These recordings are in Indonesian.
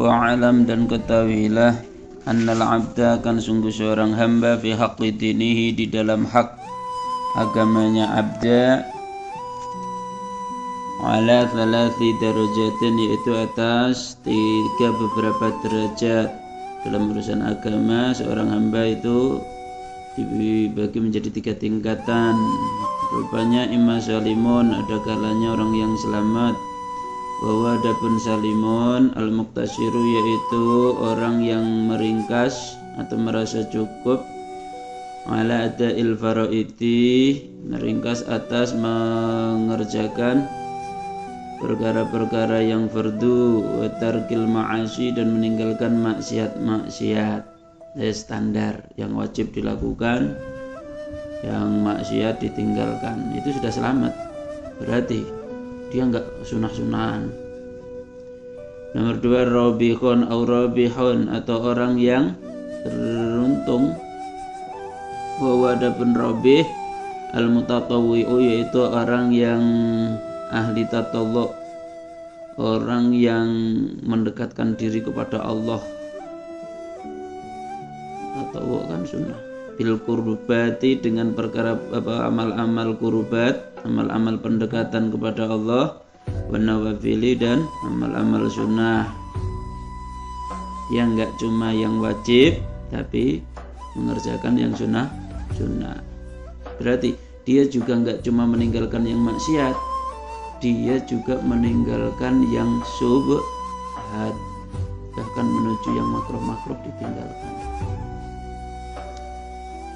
Wa'alam dan ketahuilah annal abda kan sungguh seorang hamba fi haqqi dinihi di dalam hak agamanya abda ala thalathi darajatin yaitu atas beberapa derajat. Dalam urusan agama seorang hamba itu dibagi menjadi 3 tingkatan. Rupanya imma salimun, ada kalanya orang yang selamat, bahwa adapun salimun al-muqtasiru yaitu orang yang meringkas atau merasa cukup ala ada'il faraidi, meringkas atas mengerjakan perkara-perkara yang fardu, wa tarkil ma'asi dan meninggalkan maksiat-maksiat. Standar yang wajib dilakukan, yang maksiat ditinggalkan, itu sudah selamat. Berarti dia enggak sunah-sunahan. Nomor 2 robihun au robihun, atau orang yang beruntung. Bahwa adapun robih al-mutatawwi'u yaitu orang yang ahli tatawwu', orang yang mendekatkan diri kepada Allah. Tatawwu' kan sunnah. Bil qurbati, dengan perkara amal-amal qurbat, amal-amal pendekatan kepada Allah, wa nawafili dan amal-amal sunnah. Yang enggak cuma yang wajib tapi mengerjakan yang sunnah. Berarti dia juga enggak cuma meninggalkan yang maksiat, dia juga meninggalkan yang syubhat, bahkan menuju yang makruh-makruh ditinggalkan.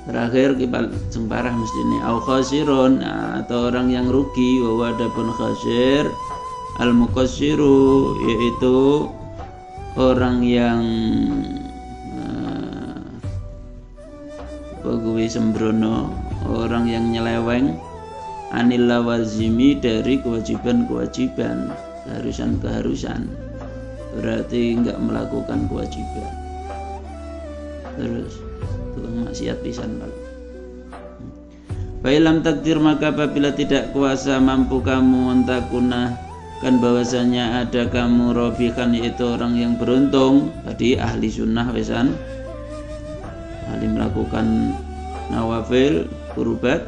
Terakhir kibal semparah mesti ini au khasirun, atau orang yang rugi. Wa adapun khasir al-muqassiru yaitu orang yang pegawai sembrono, orang yang nyeleweng anil lawazimi, dari kewajiban-kewajiban, keharusan-keharusan, berarti enggak melakukan kewajiban, terus tukang maksiat pisan. Fa'ilam takdir, maka apabila tidak kuasa mampu kamu antakuna, kan bahwasanya ada kamu robikan yaitu orang yang beruntung. Tadi ahli sunnah wesan, ahli melakukan nawafil qurbat,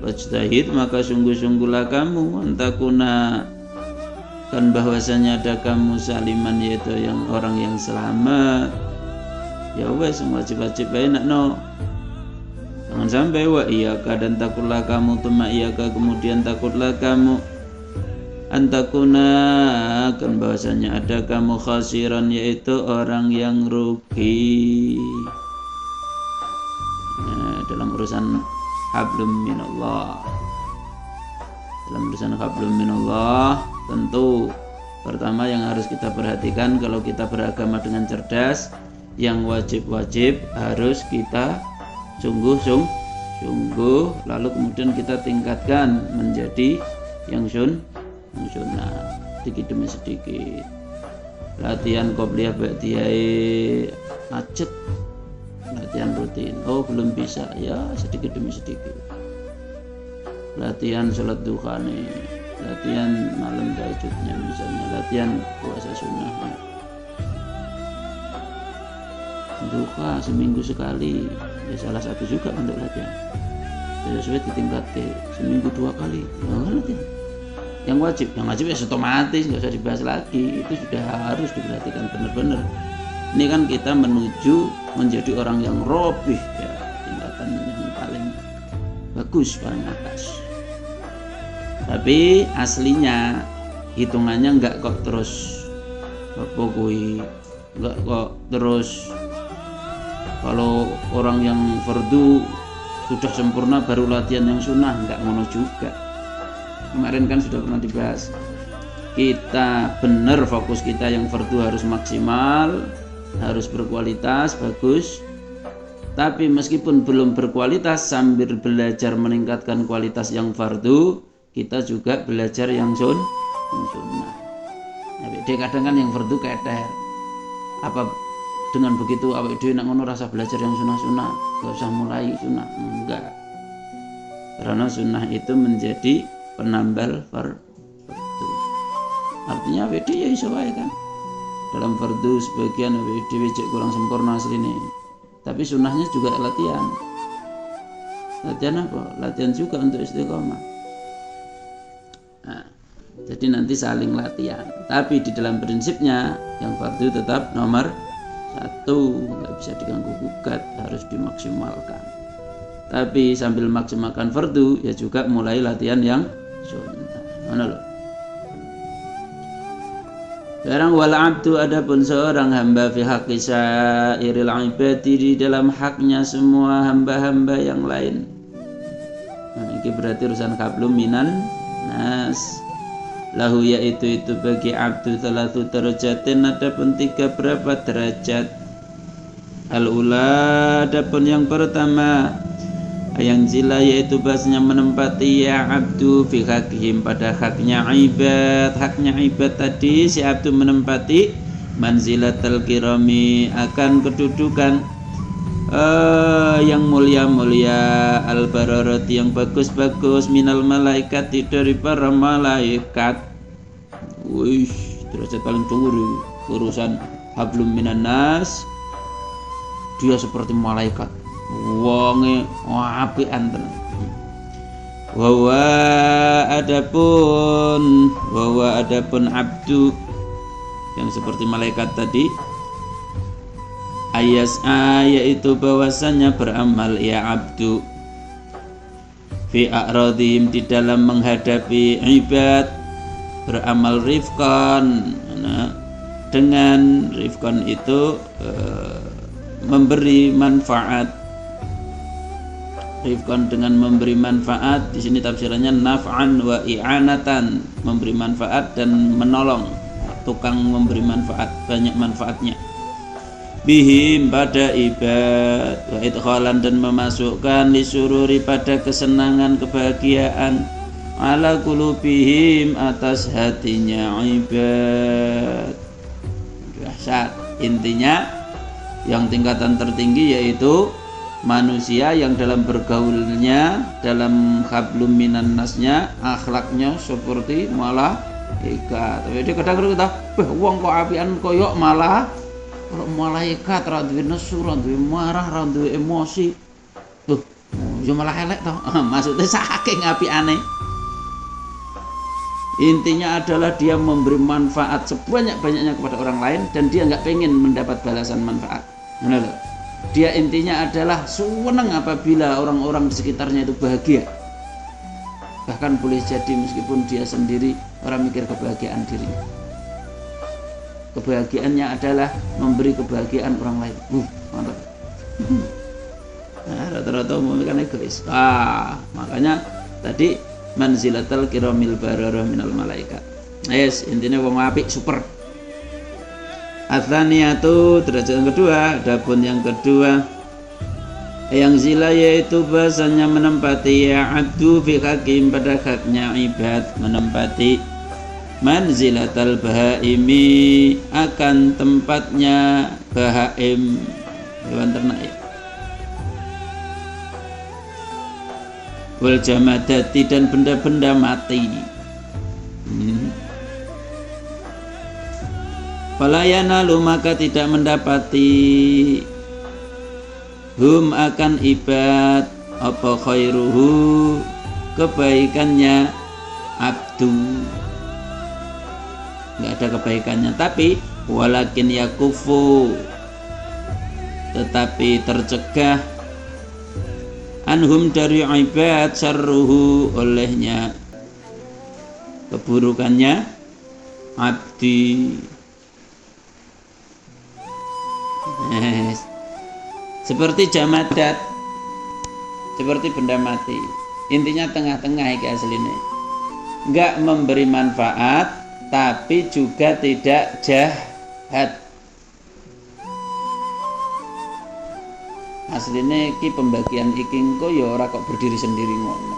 wajtahid, maka sungguh-sungguhlah kamu antakuna, kan bahwasanya ada kamu saliman yaitu yang orang yang selamat. Ya wes wajib-wajib bae nakno. Jangan sampai wa iyyaka, dan takutlah kamu, tuma iyyaka kemudian takutlah kamu, antakuna, kan bahwasanya ada kamu khasiran yaitu orang yang rugi. Dalam urusan hablum minallah, tentu pertama yang harus kita perhatikan kalau kita beragama dengan cerdas, yang wajib-wajib harus kita sungguh, lalu kemudian kita tingkatkan menjadi yang sunnah, sedikit demi sedikit. Latihan qobliyah ba'diyah macet, latihan rutin, belum bisa, ya sedikit demi sedikit. Latihan sholat duha nih, latihan malam tahajudnya misalnya, latihan puasa sunnahnya. Duha seminggu sekali, ya salah satu juga untuk latihan. Sesuai ditingkatkan seminggu 2 kali, ya latihan. Yang wajib ya otomatis nggak usah dibahas lagi, itu sudah harus diperhatikan benar-benar. Ini kan kita menuju menjadi orang yang robih, ya, tingkatan yang paling bagus, paling atas. Tapi aslinya hitungannya nggak kok terus nggak kok terus. Kalau orang yang fardu sudah sempurna baru latihan yang sunnah, enggak ngono juga. Kemarin kan sudah pernah dibahas. Kita benar fokus kita yang fardu harus maksimal, harus berkualitas, bagus. Tapi meskipun belum berkualitas, sambil belajar meningkatkan kualitas yang fardu, kita juga belajar yang sunnah. Nah, dia kadang kan yang fardu keter. Apa dengan begitu awake dhewe nek ngono rasa belajar yang sunnah-sunnah, enggak usah mulai sunnah, enggak. Karena sunnah itu menjadi penambal fardu. Artinya awake dhewe ya iso wae kan. dalam fardu sebagian dewe cek kurang sempurna asline. Tapi sunnahnya juga latihan. Latihan apa? Latihan juga untuk istiqomah. Nah, jadi nanti saling latihan. Tapi di dalam prinsipnya yang fardu tetap nomor 1, nggak bisa diganggu gugat, harus dimaksimalkan. Tapi sambil maksimalkan fardu ya juga mulai latihan yang sunnah. Mana loh? Sekarang wal abdu, adapun seorang hamba fi haqqi sairil ibadi, di dalam haknya semua hamba-hamba yang lain. Nah, ini berarti urusan qablum minan nas. Lahu yaitu bagi abdu salatu darajatin, adapun 3 berapa derajat. Al-ula, adapun yang pertama, yang zila yaitu bahasanya menempati ya abdu fi haqqihim, pada haknya ibad. Haknya ibad tadi si abdu menempati manzilatal kirami, akan kedudukan yang mulia-mulia, al-bararati yang bagus-bagus, minal malaikat dari para malaikat. Wih, derajat paling tinggi urusan hablum minan nas, dia seperti malaikat. Wonge apian tenan. Wawa adapun abdu yang seperti malaikat tadi, yaitu bahwasannya beramal ya abdu fi a'radhim, di dalam menghadapi ibad, beramal rifqan. Nah, dengan rifqan itu memberi manfaat. Rifqan dengan memberi manfaat, di sini tafsirannya naf'an wa i'anatan, memberi manfaat dan menolong, tukang memberi manfaat, banyak manfaatnya. Bihim, pada ibad, wa idkhalan, dan memasukkan lisururi, pada kesenangan, kebahagiaan, ala qulubihim, atas hatinya ibad. Dahsyat. Intinya yang tingkatan tertinggi yaitu manusia yang dalam bergaulnya, dalam hablum minan nasnya, akhlaknya seperti malaikat. Tapi dia kadang-kadang kata, wong kok apian koyok malah malaikat, ra duwe nesu, ra duwe marah, ra duwe emosi. Tuh, yo malah elek toh. Maksudnya saking apiane. Intinya adalah dia memberi manfaat sebanyak-banyaknya kepada orang lain, dan dia nggak pengen mendapat balasan manfaat. Benar loh. Dia intinya adalah senang apabila orang-orang di sekitarnya itu bahagia. Bahkan boleh jadi meskipun dia sendiri orang mikir kebahagiaan dirinya. Kebahagiaannya adalah memberi kebahagiaan orang lain. Mantap. Nah, rata-rata umumnya kan egois. Makanya tadi manzilatal kiramil bararah minal malaikat. Yes, intinya wong apik super. Atsaniyatu, derajat yang kedua. Adapun yang kedua, yang zila yaitu bahasanya menempati ya abdu fi hakim, pada haknya ibad, menempati manzilatal bahaimi, akan tempatnya bahaim, hewan ternak ya, wal jamadati, dan benda-benda mati. Falayanalu, maka tidak mendapati hum, akan ibad, apa khairuhu, kebaikannya abdu, nggak ada kebaikannya. Tapi walakin yakufu, tetapi tercegah, anhum, dari ibad, syarruhu, olehnya keburukannya abdi. Seperti jamadat, seperti benda mati. Intinya tengah-tengah iki asline. Enggak memberi manfaat tapi juga tidak jahat. Asline iki pembagian iki engko ya ora kok berdiri sendiri ngono.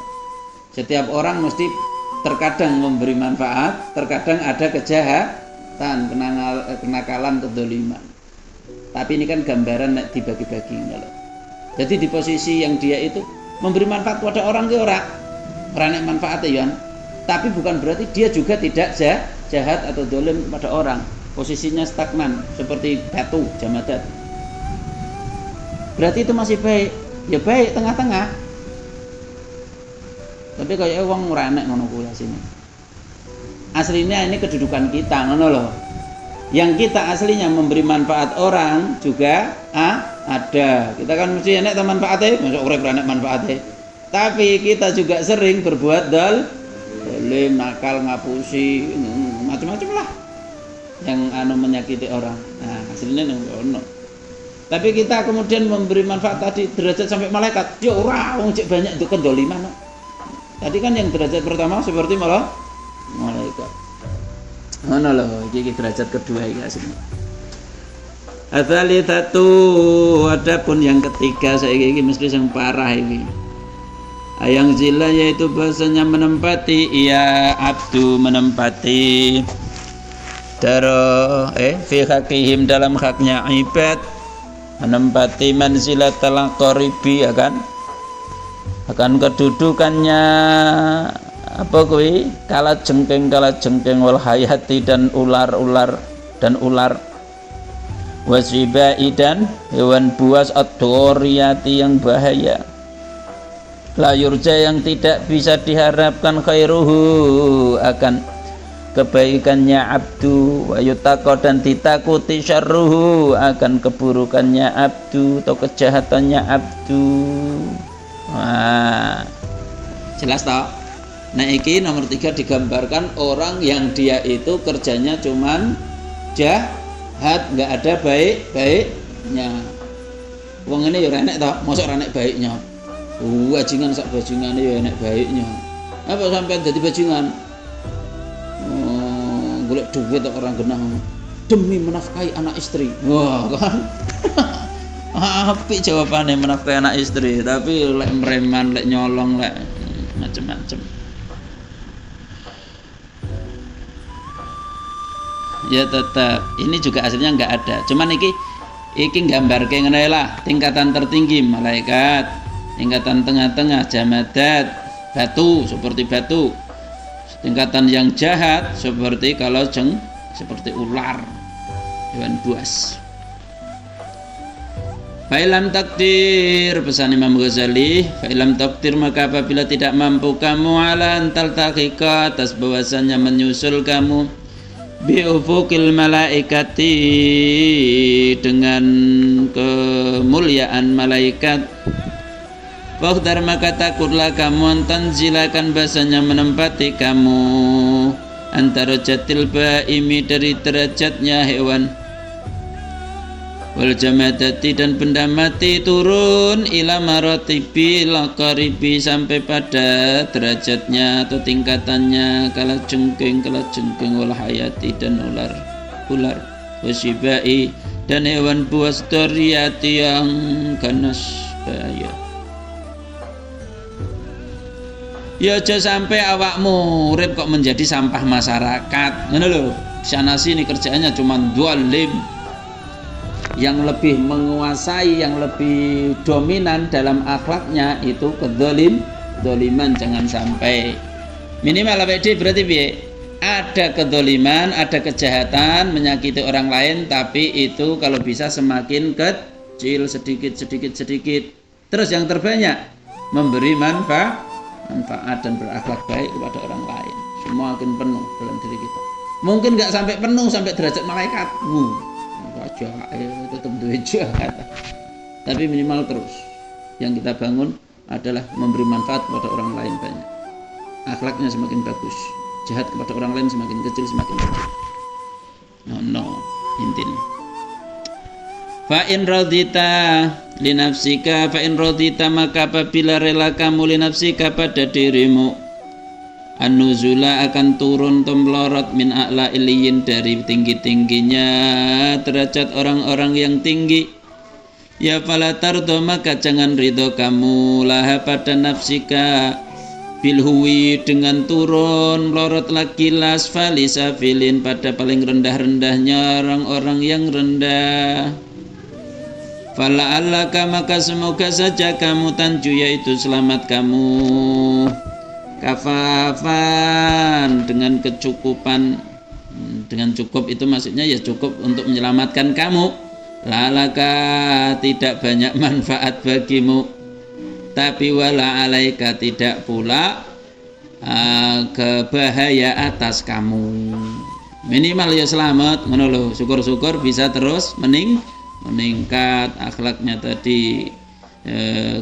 Setiap orang mesti terkadang memberi manfaat, terkadang ada kejahatan, kenakalan, kedoliman. Tapi ini kan gambaran nek dibagi-bagi ngono. Jadi di posisi yang dia itu memberi manfaat pada orang ke ora nek manfaat ya, tapi bukan berarti dia juga tidak jahat atau dolim kepada orang. posisinya stagnan seperti batu jamadat, berarti itu masih baik. Ya baik tengah-tengah. Tapi kayak wong ora enek ngono kuwi asline. Aslinya ini kedudukan kita, ngono loh. Yang kita aslinya memberi manfaat orang juga ada. Kita kan mesti enek manfaatnya, masuk urip enek manfaatnya. Tapi kita juga sering berbuat dolim, nakal, ngapusi, macam-macam lah. Yang menyakiti orang. Nah, aslinya ngono. Tapi kita kemudian memberi manfaat tadi derajat sampai malaikat. Ya ora, wong cek banyak itu kedoliman. Tadi kan yang derajat pertama seperti malah malaikat. Ngono lho, iki derajat kedua iki asline. Adzalitsatu, adapun yang ketiga saiki iki mesti sing parah iki. Ayang zila yaitu bahasanya menempati ya abdu menempati daro fi hakihim dalam haknya ibad, menempati manzilatal qaribi akan kedudukannya apa kuwi kala jengking wal hayati dan ular wasibai dan hewan buas ad-doriyati yang bahaya, la yurja yang tidak bisa diharapkan khairuhu akan kebaikannya abdu, wa yutaqo dan ditakuti syarruhu akan keburukannya abdu atau kejahatannya abdu. Wah, jelas toh? Nah iki nomor 3 digambarkan orang yang dia itu kerjanya cuman jahat, nggak ada baiknya. Wong ini ya enek toh, mosok ora enek baiknya. Bajingan sak bajingane ya enek baiknya. Apa sampean jadi bajingan? Golek duit orang genah demi menafkahi anak istri. Wah kan. Apik jawabannya menafkahi anak istri, tapi lek mereman, lek nyolong, lek macam-macam. Ya tetap ini juga aslinya nggak ada. Cuman iki gambarke ngene lah, tingkatan tertinggi malaikat, tingkatan tengah-tengah jamadat, batu seperti batu. Tingkatan yang jahat seperti seperti ular, hewan buas. Fa'ilam takdir, pesan Imam Ghazali, fa'ilam takdir maka apabila tidak mampu kamu ala antal taqiqa atas bahwasannya menyusul kamu bi'ufukil malaikati dengan kemuliaan malaikat, fakhdar maka takutlah kamu tanzilakan bahasanya menempati kamu antara jatil ba'imi dari derajatnya hewan wal jamadati dan benda mati turun ila maratibil qaribi sampai pada derajatnya atau tingkatannya kala jengking wal hayati dan ular wasibai dan hewan buas doriyati yang ganas bahaya. Ya aja sampai awakmu urip kok menjadi sampah masyarakat. Ngono lho. Sana sini kerjaannya cuma dolim. Yang lebih menguasai, yang lebih dominan dalam akhlaknya itu kedoliman, jangan sampai. Minimal APD berarti piye? Ada kedoliman, ada kejahatan, menyakiti orang lain, tapi itu kalau bisa semakin kecil, sedikit. Terus yang terbanyak memberi manfaat dan berakhlak baik kepada orang lain. Semua akan penuh dalam diri kita. Mungkin nggak sampai penuh sampai derajat malaikat. Tetap jahat. Tapi minimal terus yang kita bangun adalah memberi manfaat kepada orang lain banyak. Akhlaknya semakin bagus. Jahat kepada orang lain semakin kecil, semakin bagus. Intinya. Fa in radita linafsika, fa in radita maka apabila rela kamu linafsika pada dirimu, an-nuzula akan turun melorot min a'la iliyin dari tinggi-tingginya derajat orang-orang yang tinggi. Ya fala tardo maka jangan ridho kamu laha pada nafsika bilhuwi dengan turun melorot lagi lasfali safilin pada paling rendah-rendahnya orang-orang yang rendah. Fala allaka maka semoga saja kamu tanju yaitu selamat kamu kafafan dengan kecukupan dengan cukup itu maksudnya ya cukup untuk menyelamatkan kamu. Lalaka tidak banyak manfaat bagimu, tapi wala alaika tidak pula kebahaya atas kamu. Minimal ya selamat ngono lho, syukur-syukur bisa terus meningkat akhlaknya tadi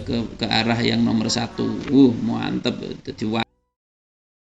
ke arah yang nomor 1. Mantep.